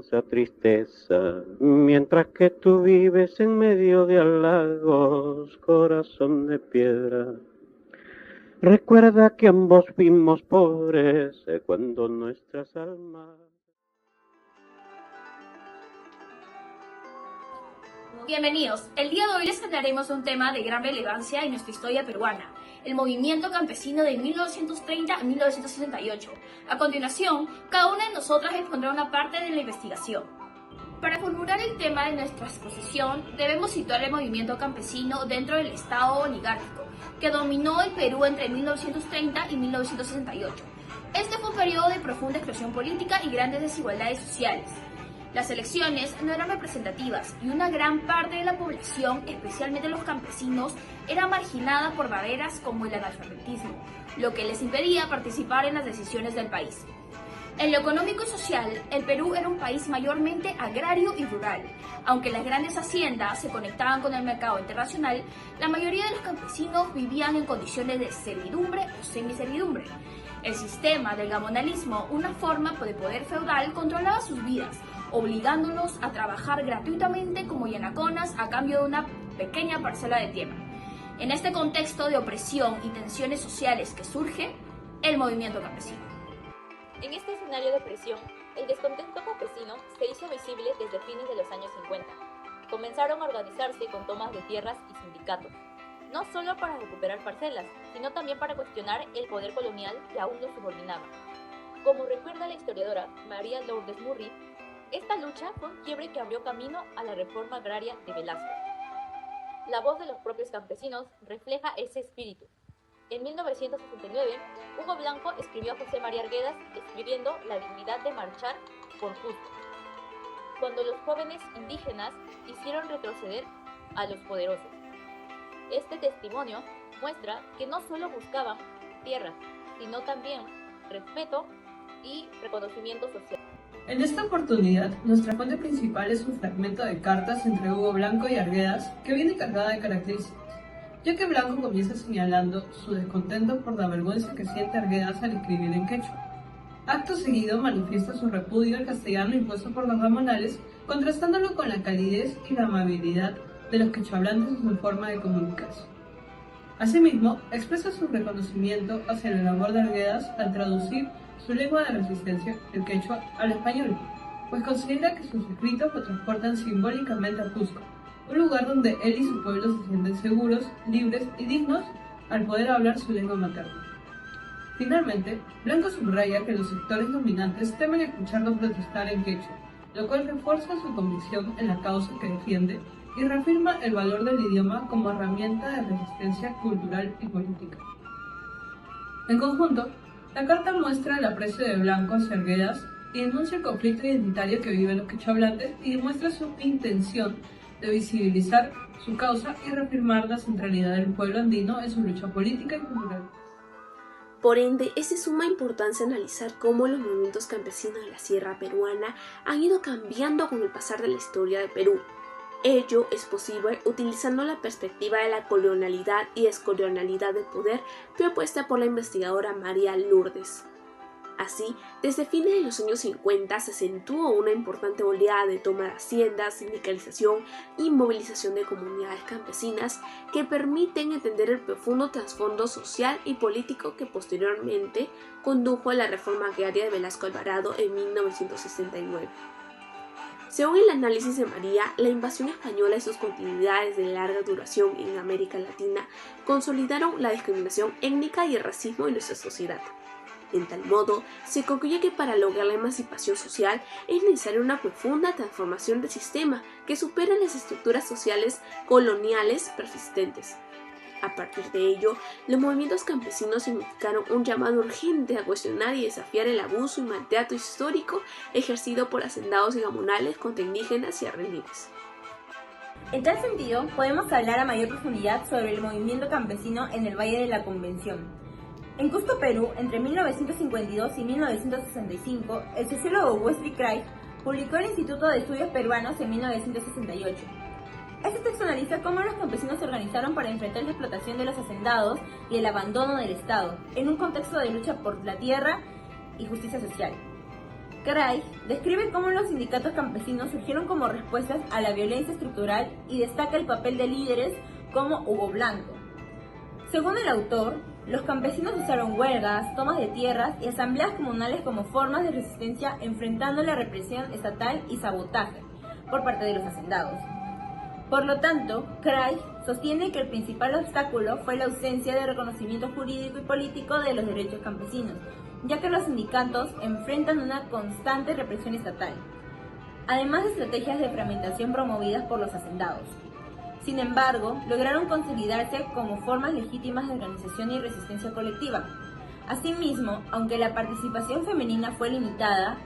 inmensa tristeza, mientras que tú vives en medio de halagos, corazón de piedra. Recuerda que ambos fuimos pobres cuando nuestras almas... Bienvenidos. El día de hoy les hablaremos de un tema de gran relevancia en nuestra historia peruana, el movimiento campesino de 1930 a 1968. A continuación, cada una de nosotras expondrá una parte de la investigación. Para formular el tema de nuestra exposición, debemos situar el movimiento campesino dentro del Estado oligárquico, que dominó el Perú entre 1930 y 1968. Este fue un periodo de profunda explosión política y grandes desigualdades sociales. Las elecciones no eran representativas y una gran parte de la población, especialmente los campesinos, era marginada por barreras como el analfabetismo, lo que les impedía participar en las decisiones del país. En lo económico y social, el Perú era un país mayormente agrario y rural. Aunque las grandes haciendas se conectaban con el mercado internacional, la mayoría de los campesinos vivían en condiciones de servidumbre o semiservidumbre. El sistema del gamonalismo, una forma de poder feudal, controlaba sus vidas, obligándolos a trabajar gratuitamente como yanaconas a cambio de una pequeña parcela de tierra. En este contexto de opresión y tensiones sociales que surge el movimiento campesino. En este escenario de presión, el descontento campesino se hizo visible desde fines de los años 50. Comenzaron a organizarse con tomas de tierras y sindicatos, no solo para recuperar parcelas, sino también para cuestionar el poder colonial que aún los subordinaba. Como recuerda la historiadora María Lourdes Murri, esta lucha fue un quiebre que abrió camino a la reforma agraria de Velasco. La voz de los propios campesinos refleja ese espíritu. En 1969, Hugo Blanco escribió a José María Arguedas escribiendo la dignidad de marchar por justo, cuando los jóvenes indígenas hicieron retroceder a los poderosos. Este testimonio muestra que no solo buscaban tierras, sino también respeto y reconocimiento social. En esta oportunidad, nuestra fuente principal es un fragmento de cartas entre Hugo Blanco y Arguedas que viene cargada de características, ya que Blanco comienza señalando su descontento por la vergüenza que siente Arguedas al escribir en quechua. Acto seguido manifiesta su repudio al castellano impuesto por los gamonales, contrastándolo con la calidez y la amabilidad de los quechohablantes en su forma de comunicarse. Asimismo, expresa su reconocimiento hacia la labor de Arguedas al traducir su lengua de resistencia, el quechua, al español, pues considera que sus escritos lo transportan simbólicamente a Cusco, un lugar donde él y su pueblo se sienten seguros, libres y dignos al poder hablar su lengua materna. Finalmente, Blanco subraya que los sectores dominantes temen escucharlo protestar en quechua, lo cual refuerza su convicción en la causa que defiende y reafirma el valor del idioma como herramienta de resistencia cultural y política. En conjunto, la carta muestra el aprecio de Blanco hacia Arguedas y denuncia el conflicto identitario que viven los quechohablantes y demuestra su intención de visibilizar su causa y reafirmar la centralidad del pueblo andino en su lucha política y cultural. Por ende, es de suma importancia analizar cómo los movimientos campesinos de la sierra peruana han ido cambiando con el pasar de la historia de Perú. Ello es posible utilizando la perspectiva de la colonialidad y descolonialidad del poder propuesta por la investigadora María Lourdes. Así, desde fines de los años 50 se acentuó una importante oleada de toma de haciendas, sindicalización y movilización de comunidades campesinas que permiten entender el profundo trasfondo social y político que posteriormente condujo a la reforma agraria de Velasco Alvarado en 1969. Según el análisis de María, la invasión española y sus continuidades de larga duración en América Latina consolidaron la discriminación étnica y el racismo en nuestra sociedad. En tal modo, se concluye que para lograr la emancipación social es necesaria una profunda transformación del sistema que supera las estructuras sociales coloniales persistentes. A partir de ello, los movimientos campesinos significaron un llamado urgente a cuestionar y desafiar el abuso y maltrato histórico ejercido por hacendados y gamonales contra indígenas y arrendiles. En tal sentido, podemos hablar a mayor profundidad sobre el movimiento campesino en el Valle de la Convención. En Cusco, Perú, entre 1952 y 1965, el sociólogo Wesley Craig publicó el Instituto de Estudios Peruanos en 1968. Este texto analiza cómo los campesinos se organizaron para enfrentar la explotación de los hacendados y el abandono del Estado, en un contexto de lucha por la tierra y justicia social. Craig describe cómo los sindicatos campesinos surgieron como respuestas a la violencia estructural y destaca el papel de líderes como Hugo Blanco. Según el autor, los campesinos usaron huelgas, tomas de tierras y asambleas comunales como formas de resistencia enfrentando la represión estatal y sabotaje por parte de los hacendados. Por lo tanto, Craig sostiene que el principal obstáculo fue la ausencia de reconocimiento jurídico y político de los derechos campesinos, ya que los sindicatos enfrentan una constante represión estatal, además de estrategias de fragmentación promovidas por los hacendados. Sin embargo, lograron consolidarse como formas legítimas de organización y resistencia colectiva. Asimismo, aunque la participación femenina fue limitada,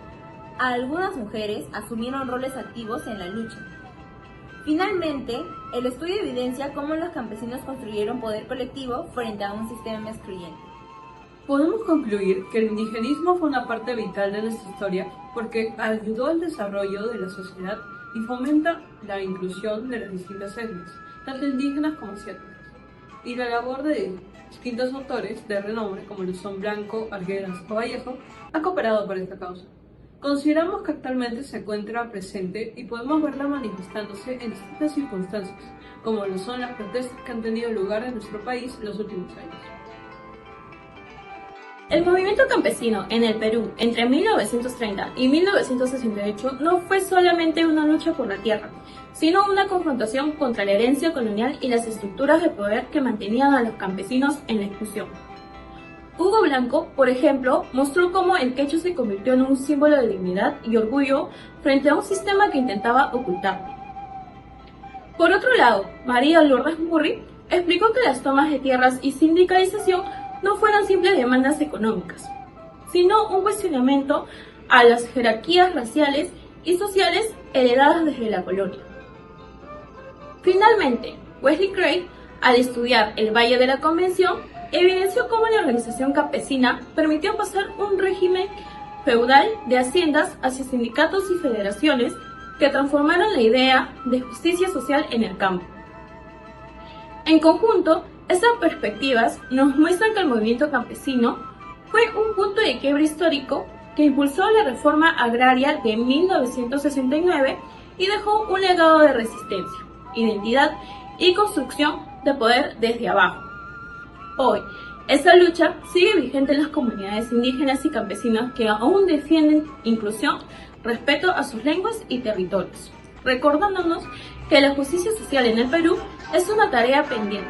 algunas mujeres asumieron roles activos en la lucha. Finalmente, el estudio evidencia cómo los campesinos construyeron poder colectivo frente a un sistema excluyente. Podemos concluir que el indigenismo fue una parte vital de nuestra historia porque ayudó al desarrollo de la sociedad y fomenta la inclusión de las distintas etnias, tanto indígenas como asiáticas. Y la labor de distintos autores de renombre, como lo son Blanco, Arguedas o Vallejo, ha cooperado para esta causa. Consideramos que actualmente se encuentra presente y podemos verla manifestándose en distintas circunstancias, como lo son las protestas que han tenido lugar en nuestro país en los últimos años. El movimiento campesino en el Perú entre 1930 y 1968 no fue solamente una lucha por la tierra, sino una confrontación contra la herencia colonial y las estructuras de poder que mantenían a los campesinos en la exclusión. Hugo Blanco, por ejemplo, mostró cómo el quechua se convirtió en un símbolo de dignidad y orgullo frente a un sistema que intentaba ocultarlo. Por otro lado, María Lourdes Murray explicó que las tomas de tierras y sindicalización no fueron simples demandas económicas, sino un cuestionamiento a las jerarquías raciales y sociales heredadas desde la colonia. Finalmente, Wesley Craig, al estudiar el Valle de la Convención, evidenció cómo la organización campesina permitió pasar un régimen feudal de haciendas hacia sindicatos y federaciones que transformaron la idea de justicia social en el campo. En conjunto, estas perspectivas nos muestran que el movimiento campesino fue un punto de quiebre histórico que impulsó la reforma agraria de 1969 y dejó un legado de resistencia, identidad y construcción de poder desde abajo. Hoy, esta lucha sigue vigente en las comunidades indígenas y campesinas que aún defienden inclusión, respeto a sus lenguas y territorios, recordándonos que la justicia social en el Perú es una tarea pendiente.